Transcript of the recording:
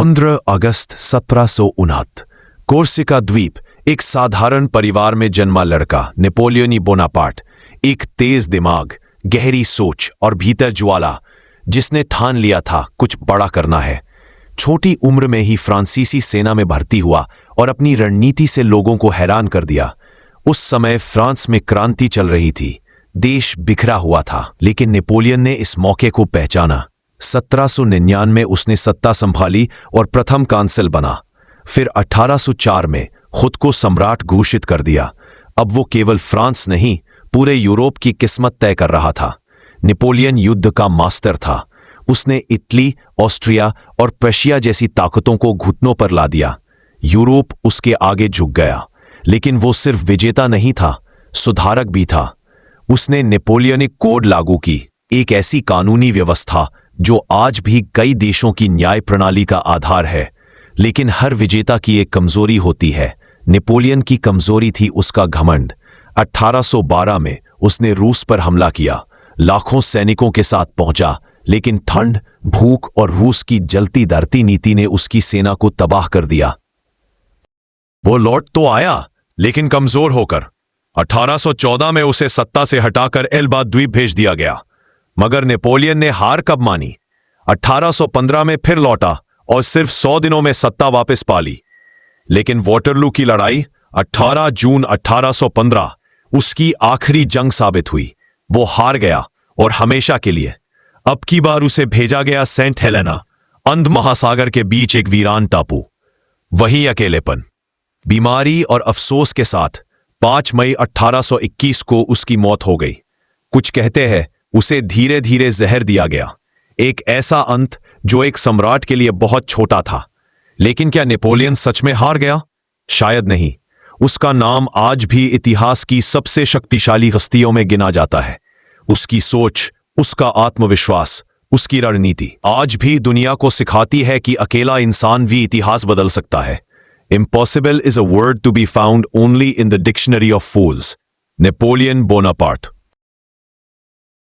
15 अगस्त 1759 Corsica द्वीप। एक साधारण परिवार में जन्मा लड़का नेपोलियन बोनापार्ट, एक तेज दिमाग, गहरी सोच और भीतर ज्वाला, जिसने ठान लिया था कुछ बड़ा करना है। छोटी उम्र में ही फ्रांसीसी सेना में भर्ती हुआ और अपनी रणनीति से लोगों को हैरान कर दिया। उस समय फ्रांस में क्रांति चल रही थी, देश बिखरा हुआ था, लेकिन नेपोलियन ने इस मौके को पहचाना। 1799 में उसने सत्ता संभाली और प्रथम कांसल बना। फिर 1804 में खुद को सम्राट घोषित कर दिया। अब वो केवल फ्रांस नहीं, पूरे यूरोप की किस्मत तय कर रहा था। नेपोलियन युद्ध का मास्टर था। उसने इटली, ऑस्ट्रिया और प्रशिया जैसी ताकतों को घुटनों पर ला दिया। यूरोप उसके आगे झुक गया, लेकिन वो सिर्फ विजेता नहीं था, सुधारक भी था। उसने नेपोलियनिक कोड लागू की, एक ऐसी कानूनी व्यवस्था जो आज भी कई देशों की न्याय प्रणाली का आधार है। लेकिन हर विजेता की एक कमजोरी होती है। नेपोलियन की कमजोरी थी उसका घमंड। 1812 में उसने रूस पर हमला किया, लाखों सैनिकों के साथ पहुंचा, लेकिन ठंड, भूख और रूस की जलती धरती नीति ने उसकी सेना को तबाह कर दिया। वो लौट तो आया, लेकिन कमजोर होकर। 1814 में उसे सत्ता से हटाकर एल्बा द्वीप भेज दिया गया। मगर नेपोलियन ने हार कब मानी? 1815 में फिर लौटा और सिर्फ 100 दिनों में सत्ता वापस पा ली। लेकिन वाटरलू की लड़ाई 18 जून 1815 उसकी आखिरी जंग साबित हुई। वो हार गया, और हमेशा के लिए। अब की बार उसे भेजा गया सेंट हेलेना, अंध महासागर के बीच एक वीरान टापू। वही अकेलेपन, बीमारी और अफसोस के साथ 5 मई 1821 को उसकी मौत हो गई। कुछ कहते हैं उसे धीरे धीरे जहर दिया गया। एक ऐसा अंत जो एक सम्राट के लिए बहुत छोटा था। लेकिन क्या नेपोलियन सच में हार गया? शायद नहीं। उसका नाम आज भी इतिहास की सबसे शक्तिशाली हस्तियों में गिना जाता है। उसकी सोच, उसका आत्मविश्वास, उसकी रणनीति आज भी दुनिया को सिखाती है कि अकेला इंसान भी इतिहास बदल सकता है। Impossible is a word to be found only in the dictionary of fools. Napoleon Bonaparte.